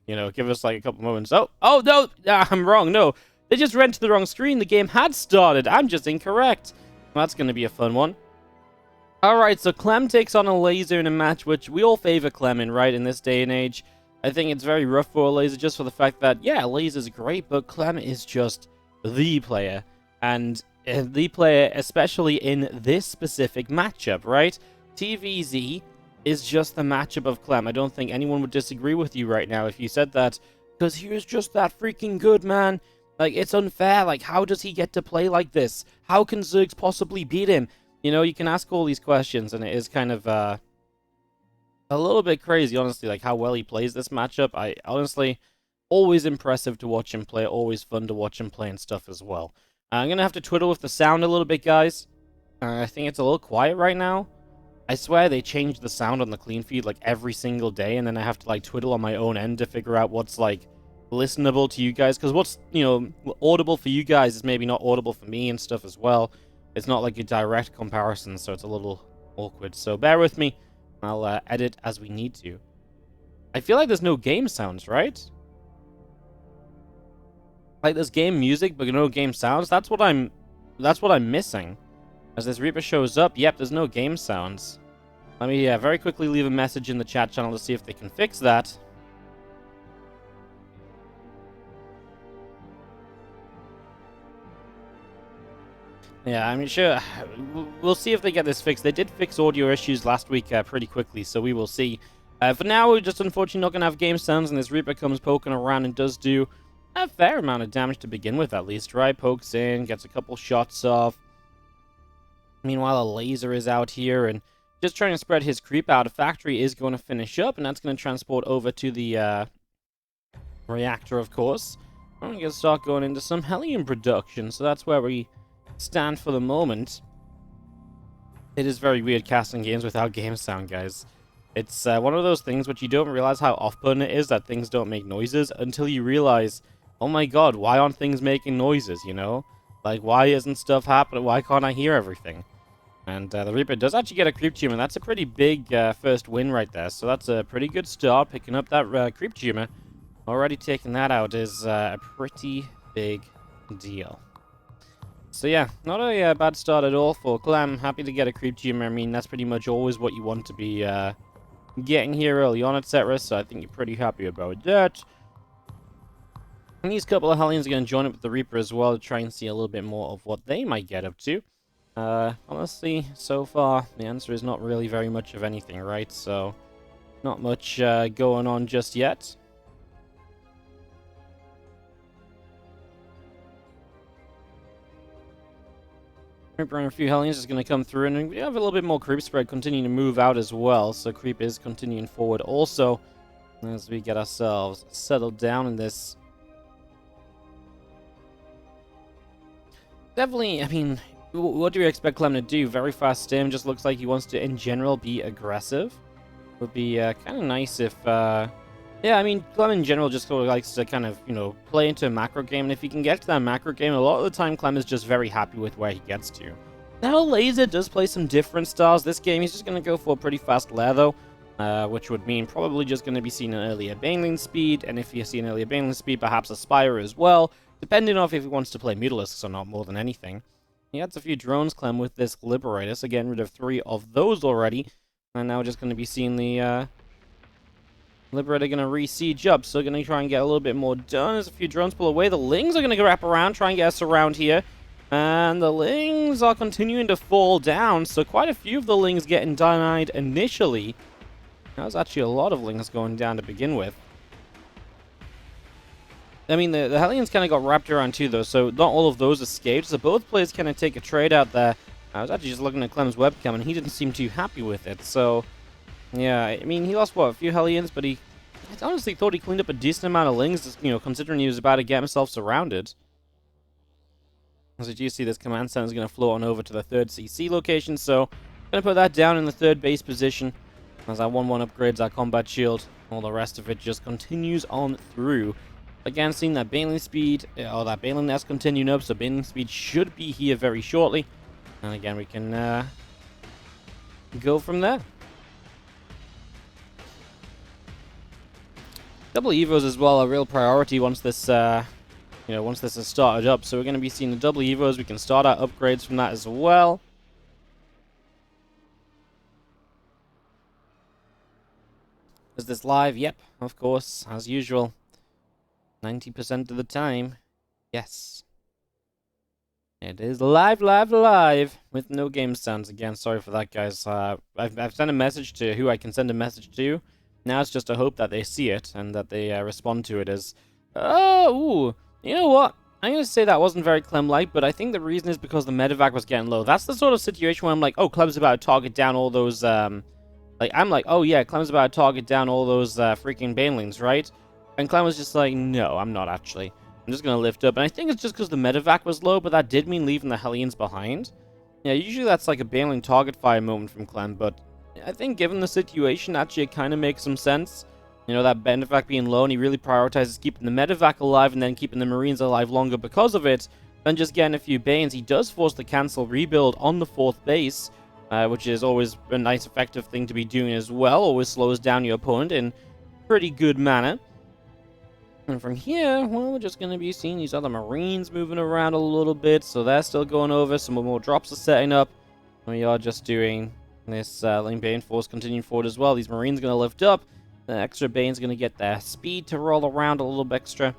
You know, give us like a couple moments. Oh no, I'm wrong. No, they just ran to the wrong screen. The game had started. I'm just incorrect. Well, that's going to be a fun one. Alright, so Clem takes on Elazer in a match which we all favor Clem in, right, in this day and age. I think it's very rough for Elazer just for the fact that, yeah, Elazer's great, but Clem is just the player. And the player, especially in this specific matchup, right? TvZ is just the matchup of Clem. I don't think anyone would disagree with you right now if you said that, because he is just that freaking good, man. Like, it's unfair. Like, how does he get to play like this? How can Zergs possibly beat him? You know, you can ask all these questions, and it is kind of a little bit crazy, honestly, like how well he plays this matchup. I honestly, always impressive to watch him play, always fun to watch him play and stuff as well. I'm going to have to twiddle with the sound a little bit, guys. I think it's a little quiet right now. I swear they change the sound on the clean feed like every single day, and then I have to like twiddle on my own end to figure out what's like listenable to you guys, because what's, you know, audible for you guys is maybe not audible for me and stuff as well. It's not like a direct comparison, so it's a little awkward. So bear with me. I'll edit as we need to. I feel like there's no game sounds, right? Like there's game music, but no game sounds. That's what I'm missing. As this Reaper shows up, yep, there's no game sounds. Let me very quickly leave a message in the chat channel to see if they can fix that. Yeah, I mean, sure, we'll see if they get this fixed. They did fix audio issues last week pretty quickly, so we will see. For now, we're just unfortunately not going to have game sounds, and this Reaper comes poking around and does do a fair amount of damage to begin with, at least, right? Pokes in, gets a couple shots off. Meanwhile, Elazer is out here, and just trying to spread his creep out. A factory is going to finish up, and that's going to transport over to the reactor, of course. I'm going to start going into some helium production, so that's where we stand for the moment. It is very weird casting games without game sound, guys. It's one of those things which you don't realize how off-putting it is that things don't make noises until you realize, oh my god, why aren't things making noises, you know? Like, why isn't stuff happening? Why can't I hear everything? And the Reaper does actually get a creep tumor. That's a pretty big first win right there. So that's a pretty good start, picking up that creep tumor. Already taking that out is a pretty big deal. So yeah, not a bad start at all for Clem. Happy to get a creep tumor. I mean, that's pretty much always what you want to be getting here early on, etc. So I think you're pretty happy about that. And these couple of Hellions are going to join up with the Reaper as well to try and see a little bit more of what they might get up to. Honestly, so far, the answer is not really very much of anything, right? So, not much going on just yet. Reaper and a few Hellions is going to come through, and we have a little bit more creep spread continuing to move out as well, so creep is continuing forward also as we get ourselves settled down in this. Definitely, I mean, what do you expect Clem to do? Very fast stim, just looks like he wants to, in general, be aggressive. Would be kind of nice if, yeah, I mean, Clem in general just sort of likes to kind of, you know, play into a macro game, and if he can get to that macro game, a lot of the time Clem is just very happy with where he gets to. Now, Elazer does play some different styles. This game, he's just going to go for a pretty fast lair, though, which would mean probably just going to be seeing an earlier Baneling speed, and if you see an earlier Baneling speed, perhaps a Spire as well, depending on if he wants to play Mutalisks or not more than anything. He adds a few drones, Clem, with this Liberator, so getting rid of 3 of those already, and now we're just going to be seeing the, Liberator going to re-siege up, so going to try and get a little bit more done. As a few drones pull away, the Lings are going to wrap around, try and get us around here. And the Lings are continuing to fall down, so quite a few of the Lings getting denied initially. That was actually a lot of Lings going down to begin with. I mean, the Hellions kind of got wrapped around too, though, so not all of those escaped. So both players kind of take a trade out there. I was actually just looking at Clem's webcam, and he didn't seem too happy with it, so... Yeah, I mean, he lost, what, a few Hellions, but I honestly thought he cleaned up a decent amount of Lings, just, you know, considering he was about to get himself surrounded. As you do see, this command center is going to float on over to the 3rd CC location, so I'm going to put that down in the 3rd base position. As our 1-1 upgrades our combat shield, all the rest of it just continues on through. Again, seeing that Baneling speed, or that Baneling nest continuing up, so Baneling speed should be here very shortly. And again, we can go from there. Double Evos as well are a real priority once this, once this is started up. So we're going to be seeing the double Evos. We can start our upgrades from that as well. Is this live? Yep, of course, as usual. 90% of the time. Yes. It is live, live, live, with no game sounds again. Sorry for that, guys. I've sent a message to who I can send a message to. Now it's just a hope that they see it and that they respond to it as, oh, ooh, you know what? I'm going to say that wasn't very Clem-like, but I think the reason is because the medevac was getting low. That's the sort of situation where I'm like, oh, Clem's about to target down all those, I'm like, oh yeah, Clem's about to target down all those freaking banelings, right? And Clem was just like, no, I'm not actually. I'm just going to lift up. And I think it's just because the medevac was low, but that did mean leaving the Hellions behind. Yeah, usually that's like a baneling target fire moment from Clem, but I think given the situation, actually it kind of makes some sense. You know, that medevac being low, and he really prioritizes keeping the medevac alive and then keeping the Marines alive longer because of it, than just getting a few banes. He does force the cancel rebuild on the 4th base, which is always a nice effective thing to be doing as well. Always slows down your opponent in pretty good manner. And from here, well, we're just going to be seeing these other Marines moving around a little bit, so they're still going over. Some more drops are setting up. We are just doing this Ling Bane force continuing forward as well. These Marines are going to lift up. The extra Bane's going to get their speed to roll around a little bit extra.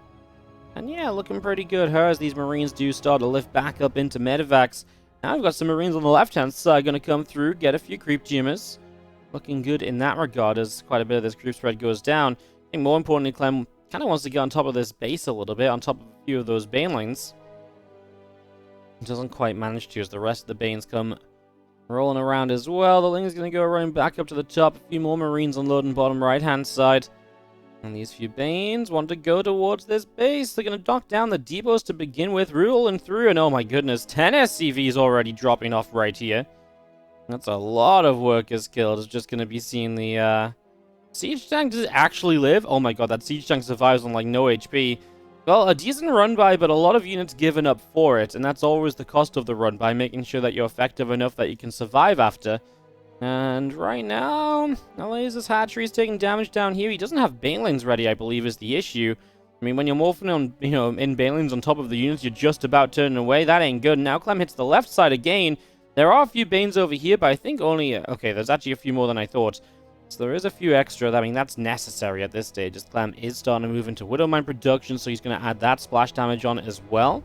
And yeah, looking pretty good here as these Marines do start to lift back up into medevacs. Now we've got some Marines on the left-hand side going to come through, get a few creep jammers. Looking good in that regard as quite a bit of this creep spread goes down. I think more importantly, Clem kind of wants to get on top of this base a little bit, on top of a few of those banelings. Doesn't quite manage to as the rest of the Banes come rolling around as well. The Ling's going to go running back up to the top. A few more Marines unloading bottom right-hand side. And these few Banes want to go towards this base. They're going to knock down the depots to begin with, rolling through. And oh my goodness, 10 SCVs already dropping off right here. That's a lot of workers killed. It's just going to be seeing the siege tank. Does it actually live? Oh my god, that siege tank survives on like no HP. Well, a decent run by, but a lot of units given up for it. And that's always the cost of the run by, making sure that you're effective enough that you can survive after. And right now, Elazer's hatchery is taking damage down here. He doesn't have banelings ready, I believe, is the issue. I mean, when you're morphing on, in banelings on top of the units you're just about turning away, that ain't good. Now Clem hits the left side again. There are a few Banes over here, but I think only... okay, there's actually a few more than I thought. So there is a few extra. I mean, that's necessary at this stage, as Clem is starting to move into Widowmine production, so he's going to add that splash damage on it as well.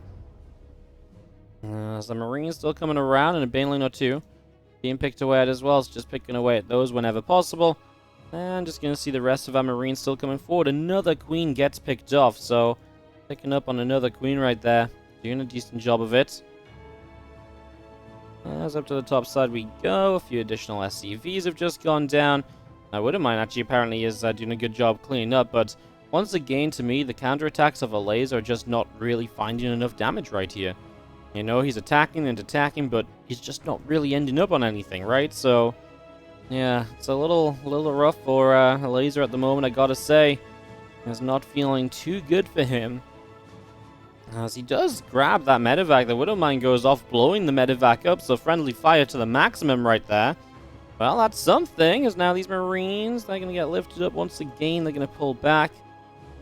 There's the Marines still coming around, and a Baneling or two being picked away at as well. It's just picking away at those whenever possible. And just going to see the rest of our Marines still coming forward. Another Queen gets picked off, so picking up on another Queen right there. Doing a decent job of it. As up to the top side we go. A few additional SCVs have just gone down. Widowmine actually apparently is doing a good job cleaning up, but once again, to me, the counterattacks of Elazer are just not really finding enough damage right here. You know, he's attacking and attacking, but he's just not really ending up on anything, right? So, yeah, it's a little rough for Elazer at the moment, I gotta say. It's not feeling too good for him. As he does grab that medevac, the Widowmine goes off, blowing the medevac up, so friendly fire to the maximum right there. Well, that's something, as now these Marines, they're going to get lifted up once again, they're going to pull back,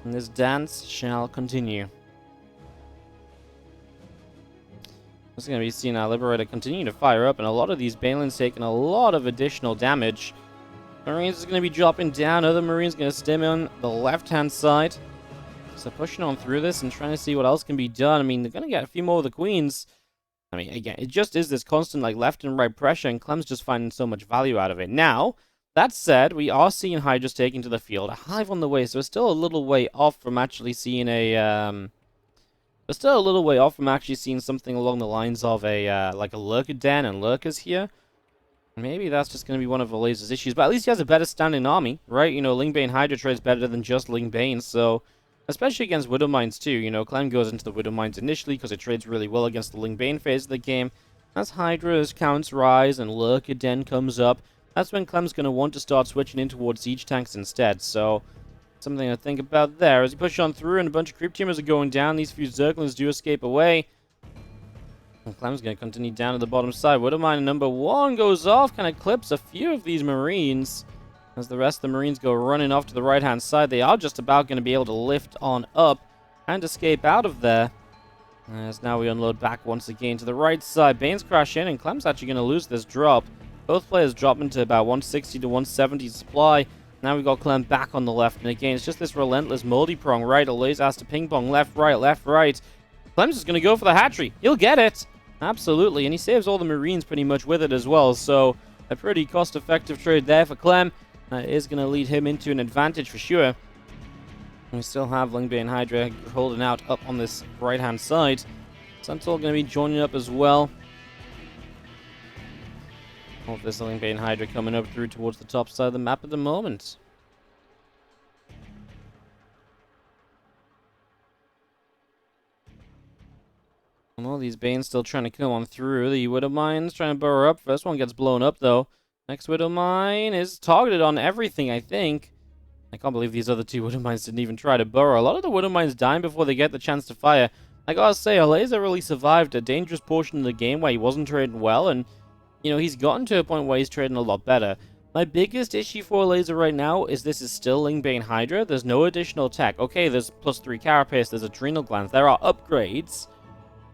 and this dance shall continue. It's going to be seeing our Liberator continue to fire up, and a lot of these Banelings taking a lot of additional damage. Marines is going to be dropping down, other Marines going to stem on the left-hand side. So pushing on through this and trying to see what else can be done. I mean, they're going to get a few more of the Queens. I mean, again, it just is this constant, like, left and right pressure, and Clem's just finding so much value out of it. Now, that said, we are seeing Hydras taking to the field. A hive on the way, so we're still a little way off from actually seeing a, we're still a little way off from actually seeing something along the lines of a, like a lurker den and lurkers here. Maybe that's just going to be one of Elazer's issues, but at least he has a better standing army, right? You know, Lingbane Hydra trades better than just Lingbane, so... especially against Widowmines too, you know, Clem goes into the Widowmines initially because it trades really well against the Lingbane phase of the game. As Hydra's counts rise and Lurker Den comes up, that's when Clem's going to want to start switching in towards siege tanks instead, so... something to think about there. As he pushes on through and a bunch of creep teamers are going down, these few Zerglings do escape away. And Clem's going to continue down to the bottom side. Widowmine number 1 goes off, kind of clips a few of these Marines. As the rest of the Marines go running off to the right-hand side, they are just about going to be able to lift on up and escape out of there. As now we unload back once again to the right side. Banes crash in, and Clem's actually going to lose this drop. Both players drop into about 160 to 170 supply. Now we've got Clem back on the left, and again, it's just this relentless multi-prong, right? Elazer has to ping-pong left, right. Clem's just going to go for the hatchery. He'll get it. Absolutely, and he saves all the Marines pretty much with it as well, so a pretty cost-effective trade there for Clem. Is going to lead him into an advantage for sure. We still have Lingbane Hydra holding out up on this right-hand side. Sentinel going to be joining up as well. All of this Lingbane Hydra coming up through towards the top side of the map at the moment. And all these Banes still trying to come on through. The Widow Mine's trying to burrow up. First one gets blown up though. Next Widow Mine is targeted on everything, I think. I can't believe these other two Widow Mines didn't even try to burrow. A lot of the Widow Mines dying before they get the chance to fire. I gotta say, Elazer really survived a dangerous portion of the game where he wasn't trading well, and, you know, he's gotten to a point where he's trading a lot better. My biggest issue for Elazer right now is this is still Lingbane Hydra. There's no additional tech. Okay, there's +3 carapace, there's adrenal glands, there are upgrades,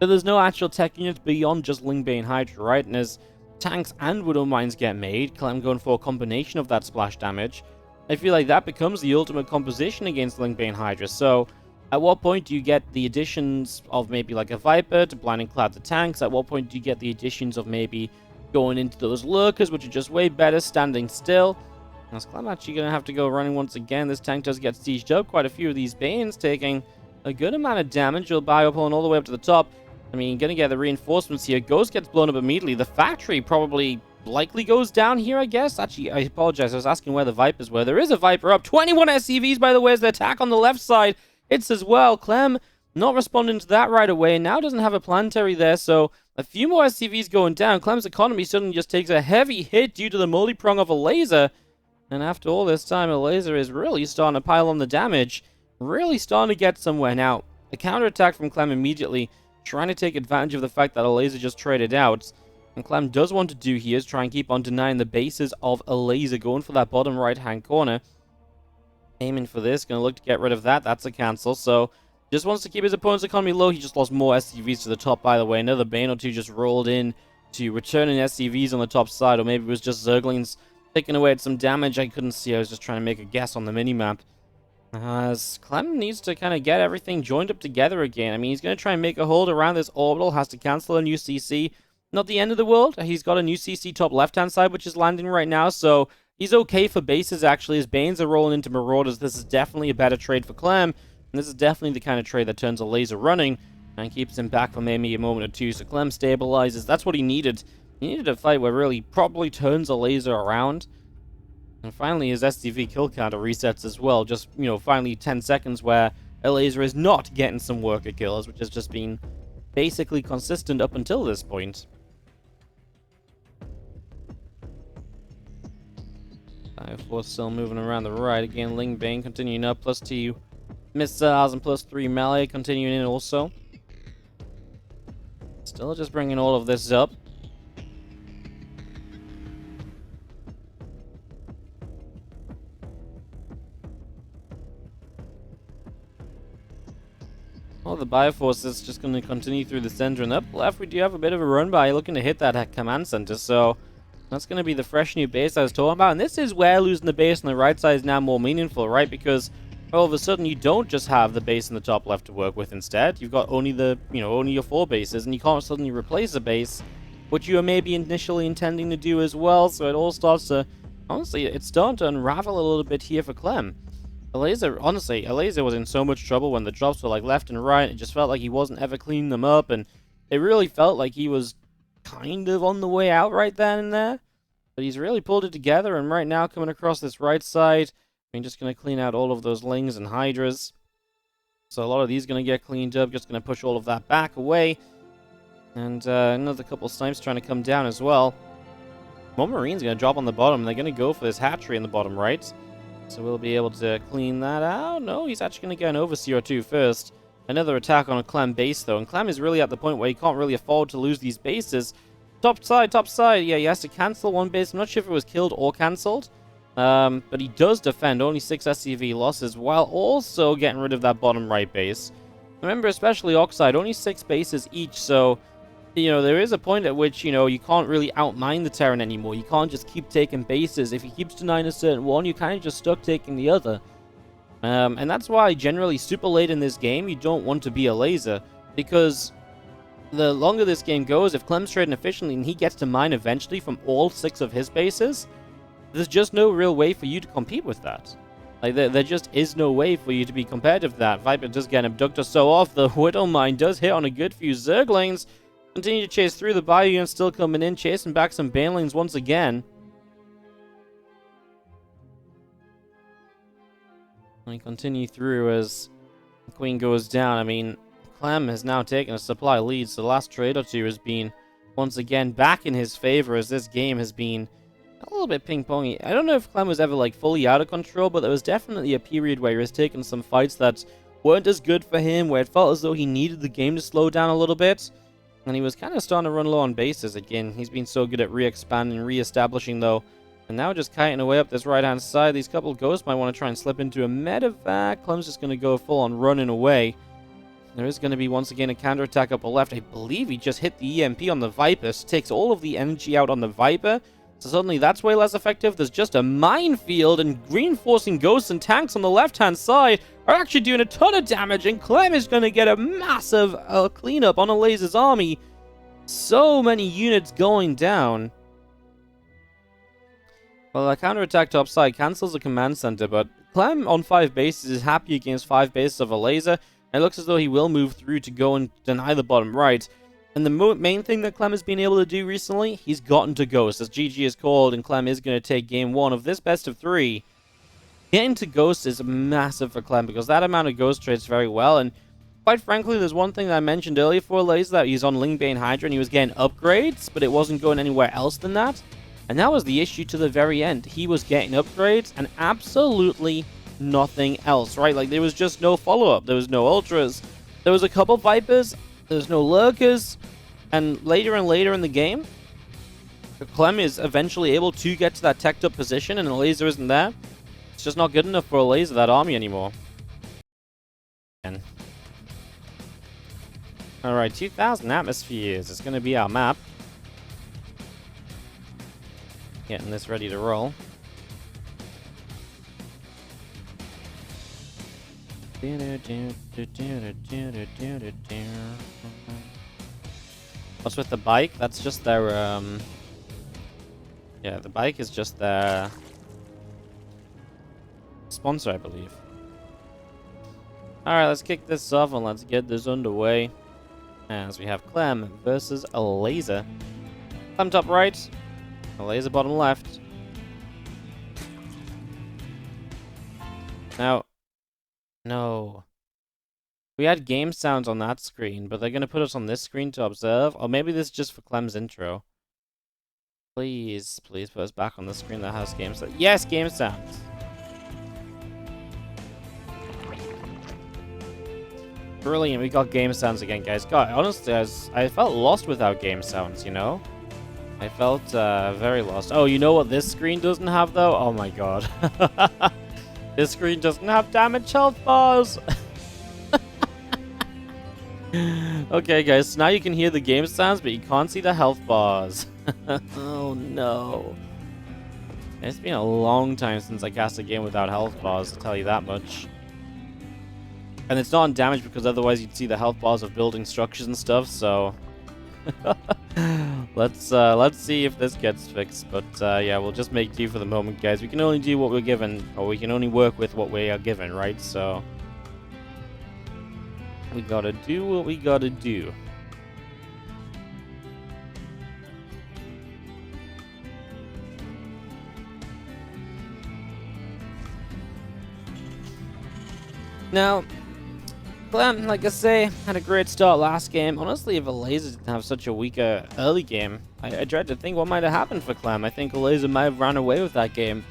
but there's no actual tech units beyond just Lingbane Hydra, right? And as tanks and Widow Mines get made, Clem going for a combination of that splash damage, I feel like that becomes the ultimate composition against Lingbane Hydra. So, at what point do you get the additions of maybe like a Viper to blinding cloud the tanks? At what point do you get the additions of maybe going into those lurkers, which are just way better standing still? As Clem actually going to have to go running once again. This tank does get sieged up. Quite a few of these Banes taking a good amount of damage. You'll bio pulling all the way up to the top. I mean, going to get the reinforcements here. Ghost gets blown up immediately. The factory probably likely goes down here, I guess. Actually, I apologize. I was asking where the Vipers were. There is a Viper up. 21 SCVs, by the way, as the attack on the left side hits as well. Clem not responding to that right away. Now doesn't have a planetary there, so a few more SCVs going down. Clem's economy suddenly just takes a heavy hit due to the multi-prong of Elazer. And after all this time, Elazer is really starting to pile on the damage. Really starting to get somewhere. Now, a counterattack from Clem immediately, trying to take advantage of the fact that Elazer just traded out. And Clem does want to do here is try and keep on denying the bases of Elazer, going for that bottom right-hand corner. Aiming for this, going to look to get rid of that. That's a cancel, so just wants to keep his opponent's economy low. He just lost more SCVs to the top, by the way. Another Bane or two just rolled in to returning SCVs on the top side, or maybe it was just Zerglings picking away at some damage. I couldn't see. I was just trying to make a guess on the minimap. As Clem needs to kind of get everything joined up together again. I mean, he's going to try and make a hold around this orbital, has to cancel a new CC. Not the end of the world. He's got a new CC top left-hand side, which is landing right now, so he's okay for bases, actually. As Banes are rolling into Marauders, this is definitely a better trade for Clem, and this is definitely the kind of trade that turns Elazer running and keeps him back for maybe a moment or two. So Clem stabilizes. That's what he needed. He needed a fight where really probably turns Elazer around. And finally, his SCV kill counter resets as well. Just, you know, finally 10 seconds where Elazer is not getting some worker kills, which has just been basically consistent up until this point. Force still moving around the right. Again, Lingbane continuing up. +2 missiles and +3 melee continuing in also. Still just bringing all of this up. Well, the Bioforce is just going to continue through the center, and up left we do have a bit of a run by looking to hit that command center, so that's going to be the fresh new base I was talking about. And this is where losing the base on the right side is now more meaningful, right? Because all of a sudden you don't just have the base in the top left to work with instead. You've got only the, only your 4 bases, and you can't suddenly replace a base, which you were maybe initially intending to do as well. So it all starts to, honestly, it's starting to unravel a little bit here for Clem. Elazer was in so much trouble when the drops were like left and right. It just felt like he wasn't ever cleaning them up, and it really felt like he was kind of on the way out right then and there. But he's really pulled it together, and right now coming across this right side, I'm just going to clean out all of those Lings and Hydras. So a lot of these going to get cleaned up, just going to push all of that back away. And another couple snipes trying to come down as well. More Marines going to drop on the bottom, and they're going to go for this hatchery in the bottom right. So we'll be able to clean that out. No, he's actually going to get an Overseer or two first. Another attack on a Clem base, though. And Clem is really at the point where he can't really afford to lose these bases. Top side. Yeah, he has to cancel one base. I'm not sure if it was killed or cancelled. But he does defend, only 6 SCV losses, while also getting rid of that bottom right base. Remember, especially Oxide, only 6 bases each, so, you know, there is a point at which, you know, you can't really outmine the Terran anymore. You can't just keep taking bases. If he keeps denying a certain one, you're kind of just stuck taking the other. And that's why, generally, super late in this game, you don't want to be Elazer, because the longer this game goes, if Clem's trading efficiently and he gets to mine eventually from all 6 of his bases, there's just no real way for you to compete with that. Like, there just is no way for you to be competitive with that. Viper does get an Abductor so off. The Widow Mine does hit on a good few Zerglings. Continue to chase through. The Bayou unit still coming in, chasing back some Banelings once again. We continue through as the Queen goes down. I mean, Clem has now taken a supply lead, so the last trade or two has been, once again, back in his favor, as this game has been a little bit ping-pongy. I don't know if Clem was ever, like, fully out of control, but there was definitely a period where he was taking some fights that weren't as good for him, where it felt as though he needed the game to slow down a little bit. And he was kind of starting to run low on bases again. He's been so good at re-expanding, re-establishing, though. And now just kiting away up this right-hand side. These couple of ghosts might want to try and slip into a medevac. Clem's just going to go full-on running away. There is going to be, once again, a counterattack up the left. I believe he just hit the EMP on the Viper. Takes all of the energy out on the Viper. So suddenly that's way less effective. There's just a minefield, and reinforcing ghosts and tanks on the left-hand side are actually doing a ton of damage, and Clem is going to get a massive cleanup on Elazer's army. So many units going down. Well, a counterattack topside cancels the command center, but Clem on 5 bases is happy against 5 bases of Elazer. It looks as though he will move through to go and deny the bottom right. And the main thing that Clem has been able to do recently, he's gotten to Ghost, as GG is called, and Clem is going to take game 1 of this best of 3. Getting to Ghost is massive for Clem, because that amount of Ghost trades very well, and quite frankly, there's one thing that I mentioned earlier for Elazer, that he's on Lingbane Hydra, and he was getting upgrades, but it wasn't going anywhere else than that. And that was the issue to the very end. He was getting upgrades, and absolutely nothing else, right? Like, there was just no follow-up. There was no Ultras. There was a couple Vipers. There's no Lurkers. And later in the game, Clem is eventually able to get to that teched up position, and Elazer isn't there. It's just not good enough for Elazer, that army, anymore. Alright, 2,000 atmospheres is going to be our map. Getting this ready to roll. What's with the bike? That's just their, yeah, the bike is just their sponsor, I believe. Alright, let's kick this off and let's get this underway. As we have Clem versus Elazer. Clem top right, Elazer bottom left. Now, no. We had game sounds on that screen, but they're going to put us on this screen to observe. Or maybe this is just for Clem's intro. Please, please put us back on the screen that has game sounds. Yes, game sounds. Brilliant, we got game sounds again, guys. God, honestly, I felt lost without game sounds, you know? I felt very lost. Oh, you know what this screen doesn't have, though? Oh my god. This screen doesn't have damage health bars! Okay, guys, so now you can hear the game sounds, but you can't see the health bars. Oh no. It's been a long time since I cast a game without health bars, to tell you that much. And it's not on damage because otherwise you'd see the health bars of building structures and stuff, so... let's see if this gets fixed, but yeah, we'll just make do for the moment, guys. We can only do what we're given, or we can only work with what we are given, right? So... we gotta do what we gotta do. Now... Clem, like I say, had a great start last game. Honestly, if Elazer didn't have such a weaker early game, I dread to think what might have happened for Clem. I think Elazer might have ran away with that game.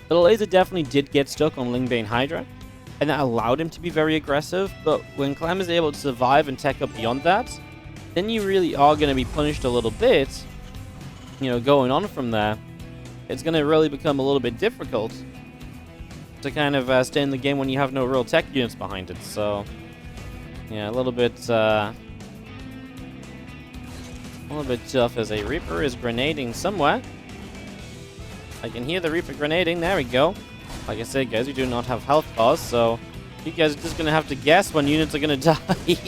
But Elazer definitely did get stuck on Lingbane Hydra, and that allowed him to be very aggressive. But when Clem is able to survive and tech up beyond that, then you really are going to be punished a little bit, you know, going on from there. it's going to really become a little bit difficult to kind of stay in the game when you have no real tech units behind it. So, yeah, a little bit tough as a Reaper is grenading somewhere. I can hear the Reaper grenading. There we go. Like I said, guys, we do not have health bars, so you guys are just going to have to guess when units are going to die.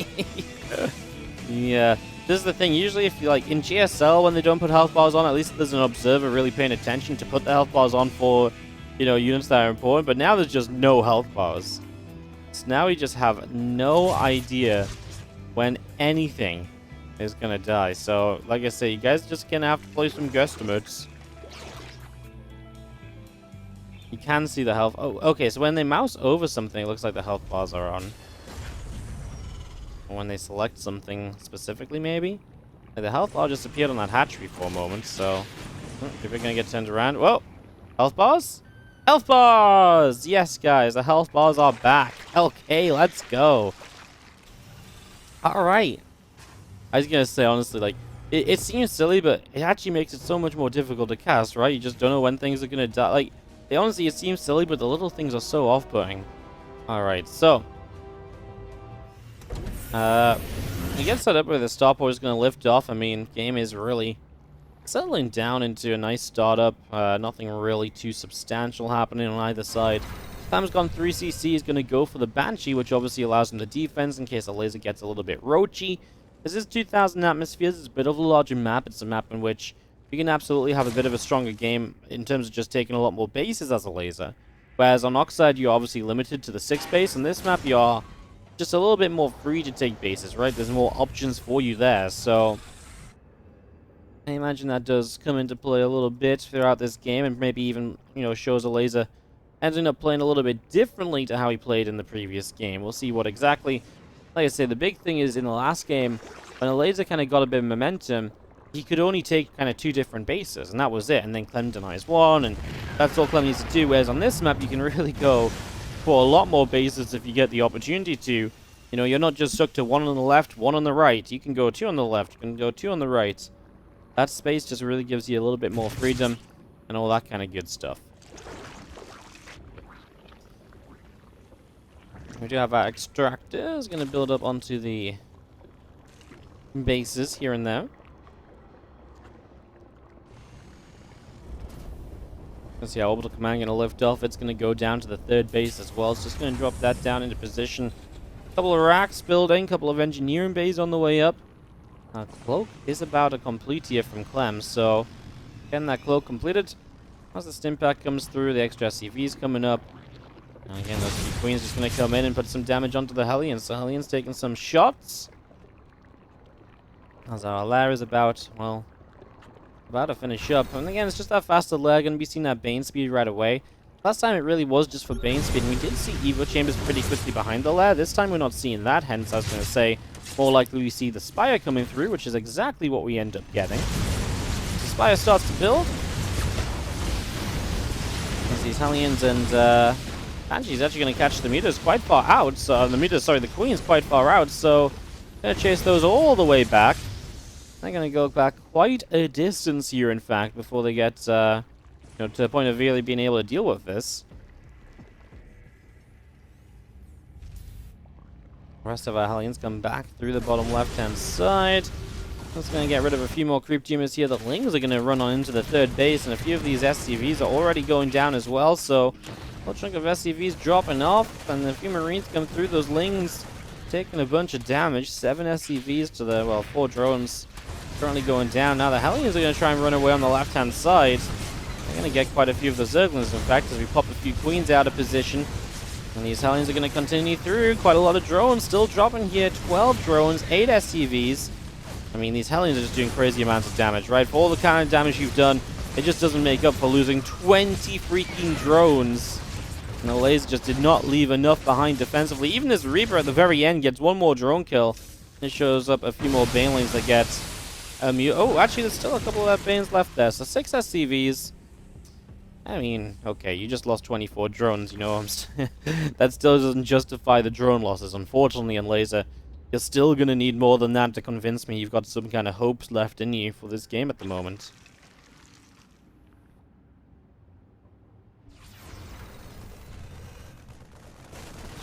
Yeah. This is the thing, usually if you like in GSL when they don't put health bars on, at least there's an observer really paying attention to put the health bars on for, you know, units that are important, but now there's just no health bars. So now we just have no idea when anything is gonna die. So, like I say, you guys just gonna have to play some guesstimates. You can see the health. Oh, okay, so when they mouse over something, it looks like the health bars are on. Or when they select something specifically, maybe? Like the health bar just appeared on that hatchery for a moment, so... if we're gonna get turned around... Whoa! Health bars? Health bars! Yes, guys, the health bars are back. Okay, let's go. Alright. I was gonna say, honestly, like, it seems silly, but it actually makes it so much more difficult to cast, right? You just don't know when things are gonna die. Like, honestly, it seems silly, but the little things are so off-putting. Alright, so... we get set up where the starport is going to lift off. I mean, game is really settling down into a nice startup. Nothing really too substantial happening on either side. Clem's gone 3cc, is going to go for the Banshee, which obviously allows him the defense in case Elazer gets a little bit roachy. This is 2,000 atmospheres. It's a bit of a larger map. It's a map in which you can absolutely have a bit of a stronger game in terms of just taking a lot more bases as Elazer. Whereas on Oxide, you're obviously limited to the 6 base. On this map, you are just a little bit more free to take bases, right? There's more options for you there, so... I imagine that does come into play a little bit throughout this game, and maybe even, you know, shows Elazer ending up playing a little bit differently to how he played in the previous game. We'll see what exactly... Like I said, the big thing is in the last game, when Elazer kind of got a bit of momentum, he could only take kind of 2 different bases, and that was it. And then Clem denies 1, and that's all Clem needs to do, whereas on this map, you can really go for a lot more bases if you get the opportunity to. You know, you're not just stuck to 1 on the left, 1 on the right. You can go 2 on the left, you can go 2 on the right. That space just really gives you a little bit more freedom and all that kind of good stuff. We do have our extractors going to build up onto the bases here and there. Let's see how Orbital Command going to lift off. It's going to go down to the 3rd base as well. It's just going to drop that down into position. Couple of racks building, couple of engineering bays on the way up. Cloak is about to complete here from Clem, so getting that cloak completed. As the stim pack comes through, the extra SCVs coming up. And again, those 2 queens just going to come in and put some damage onto the Hellions. So Hellions taking some shots. As our Elazer is about, well, about to finish up. And again, it's just that faster lag. Going to be seeing that Bane speed right away. Last time it really was just for Bane speed, and we did see Evo Chambers pretty quickly behind the Elazer. This time we're not seeing that, hence I was going to say, more likely we see the Spire coming through, which is exactly what we end up getting. The Spire starts to build. As these Hellions and Banshee's actually going to catch the meters quite far out. So the Queen's quite far out, so going to chase those all the way back. They're going to go back quite a distance here, in fact, before they get to the point of really being able to deal with this. The rest of our Hellions come back through the bottom left-hand side. Just going to get rid of a few more creep tumors here. The Lings are going to run on into the 3rd base, and a few of these SCVs are already going down as well, so a whole chunk of SCVs dropping off, and a few Marines come through. Those Lings taking a bunch of damage. 7 SCVs to the, well, 4 drones currently going down. Now the Hellions are going to try and run away on the left-hand side. They're going to get quite a few of the Zerglings, in fact, as we pop a few Queens out of position. And these Hellions are going to continue through. Quite a lot of drones still dropping here. 12 drones, 8 SCVs. I mean, these Hellions are just doing crazy amounts of damage, right? For all the kind of damage you've done, it just doesn't make up for losing 20 freaking drones. And the Elazer just did not leave enough behind defensively. Even this Reaper at the very end gets 1 more drone kill. It shows up a few more Banelings that get oh, actually, there's still a couple of Banes left there. So 6 SCVs. I mean, okay, you just lost 24 drones, you know. That still doesn't justify the drone losses. Unfortunately, in Elazer, you're still going to need more than that to convince me you've got some kind of hopes left in you for this game at the moment.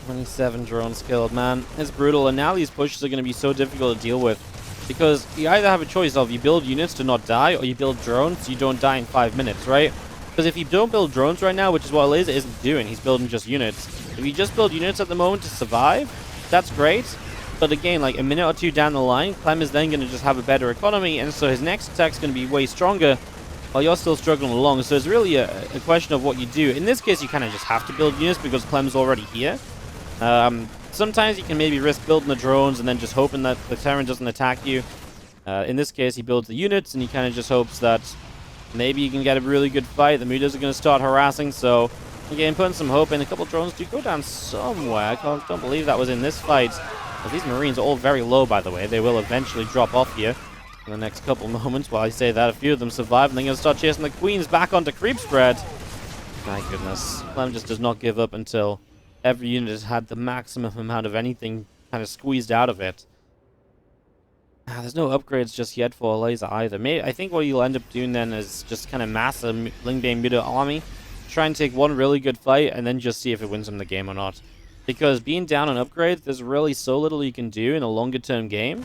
27 drones killed, man. It's brutal, and now these pushes are going to be so difficult to deal with. Because you either have a choice of you build units to not die, or you build drones so you don't die in 5 minutes, right? Because if you don't build drones right now, which is what Elazer isn't doing, he's building just units. If you just build units at the moment to survive, that's great. But again, like a minute or two down the line, Clem is then going to just have a better economy, and so his next attack's going to be way stronger while you're still struggling along. So it's really a question of what you do. In this case, you kind of just have to build units because Clem's already here. Sometimes you can maybe risk building the drones and then just hoping that the Terran doesn't attack you. In this case, he builds the units, and he kind of just hopes that maybe you can get a really good fight. The mutas are going to start harassing, so again, putting some hope in. A couple drones do go down somewhere. I don't believe that was in this fight. Well, these Marines are all very low, by the way. They will eventually drop off here in the next couple moments. While I say that, a few of them survive, and they're going to start chasing the Queens back onto creep spread. My goodness. Clem just does not give up until every unit has had the maximum amount of anything kind of squeezed out of it. There's no upgrades just yet for Elazer either. I think what you'll end up doing then is just kind of mass a Lingbane Muta army, try and take one really good fight, and then just see if it wins him the game or not. Because being down on upgrades, there's really so little you can do in a longer term game.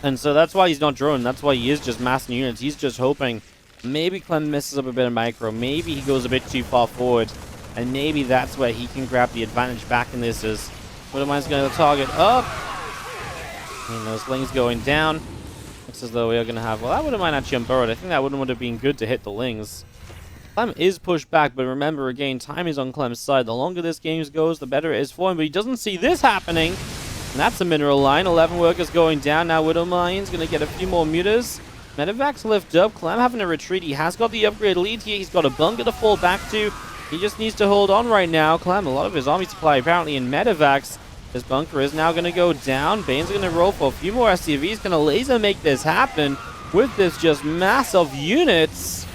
And so that's why he's not droning. That's why he is just massing units. He's just hoping maybe Clem messes up a bit of micro. Maybe he goes a bit too far forward. And maybe that's where he can grab the advantage back in this, as Widowmine's going to target up. And those Lings going down. Looks as though we are going to have... Well, that Widowmine actually unburrowed. I think that would have been good to hit the Lings. Clem is pushed back, but remember, again, time is on Clem's side. The longer this game goes, the better it is for him. But he doesn't see this happening. And that's a mineral line. 11 workers going down. Now Widowmine's going to get a few more mutas. Medevacs lift up. Clem having a retreat. He has got the upgrade lead here. He's got a bunker to fall back to. He just needs to hold on right now. Clem, a lot of his army supply apparently in medevacs. His bunker is now going to go down. Bane's going to roll for a few more SCVs. Can Elazer make this happen with this just mass of units?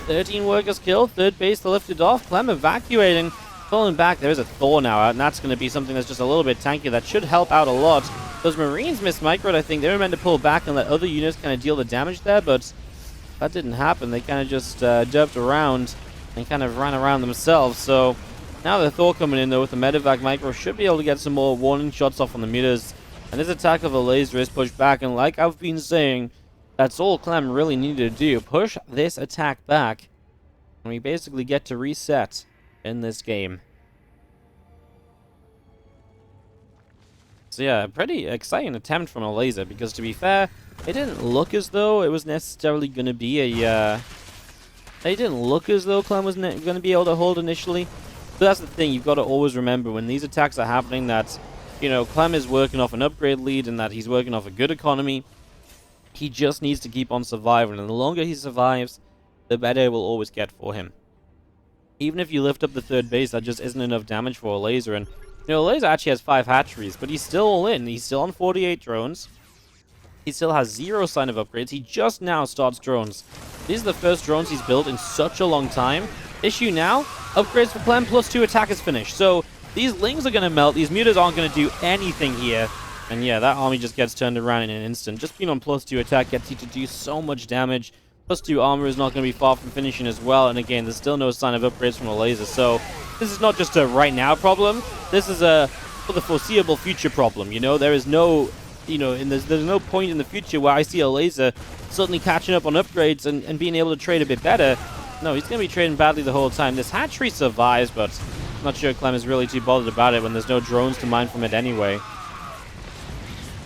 13 workers killed. Third base lifted off. Clem evacuating. Pulling back. There is a Thor now out, and that's going to be something that's just a little bit tanky. That should help out a lot. Those Marines missed microed, I think. They were meant to pull back and let other units kind of deal the damage there, but that didn't happen. They kind of just dubbed around and kind of ran around themselves. So now the Thor coming in, though, with the medevac micro, should be able to get some more warning shots off on the mutas. And this attack of Elazer is pushed back, and like I've been saying, that's all Clem really needed to do. Push this attack back, and we basically get to reset in this game. So yeah, a pretty exciting attempt from Elazer, because to be fair, it didn't look as though it was necessarily going to be a... It didn't look as though Clem was going to be able to hold initially. But that's the thing, you've got to always remember when these attacks are happening that, you know, Clem is working off an upgrade lead and that he's working off a good economy. He just needs to keep on surviving, and the longer he survives, the better it will always get for him. Even if you lift up the third base, that just isn't enough damage for Elazer. And, you know, Elazer actually has 5 hatcheries, but he's still all in. He's still on 48 drones. He still has 0 sign of upgrades. He just now starts drones. These are the first drones he's built in such a long time. Issue now, upgrades for Clem, +2 attack is finished. So these Lings are going to melt. These mutas aren't going to do anything here. And yeah, that army just gets turned around in an instant. Just being on +2 attack gets you to do so much damage. +2 armor is not going to be far from finishing as well. And again, there's still no sign of upgrades from Elazer. So this is not just a right now problem. This is a for the foreseeable future problem. You know, there is no... You know, and there's no point in the future where I see Elazer suddenly catching up on upgrades and being able to trade a bit better. No, he's going to be trading badly the whole time. This hatchery survives, but I'm not sure Clem is really too bothered about it when there's no drones to mine from it anyway.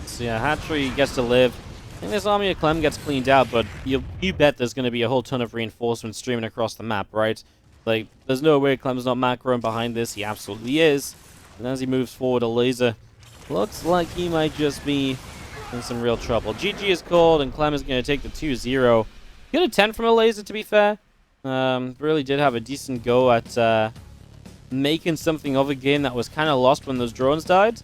So yeah, hatchery gets to live. I think this army of Clem gets cleaned out, but you bet there's going to be a whole ton of reinforcements streaming across the map, right? Like, there's no way Clem's not macroing behind this. He absolutely is. And as he moves forward, Elazer looks like he might just be in some real trouble. GG is called, and Clem is going to take the 2-0. Good attempt from Elazer, to be fair. Really did have a decent go at making something of a game that was kind of lost when those drones died.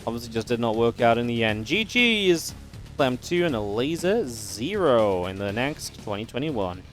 Obviously just did not work out in the end. GG is Clem 2 and Elazer 0 in the next 2021.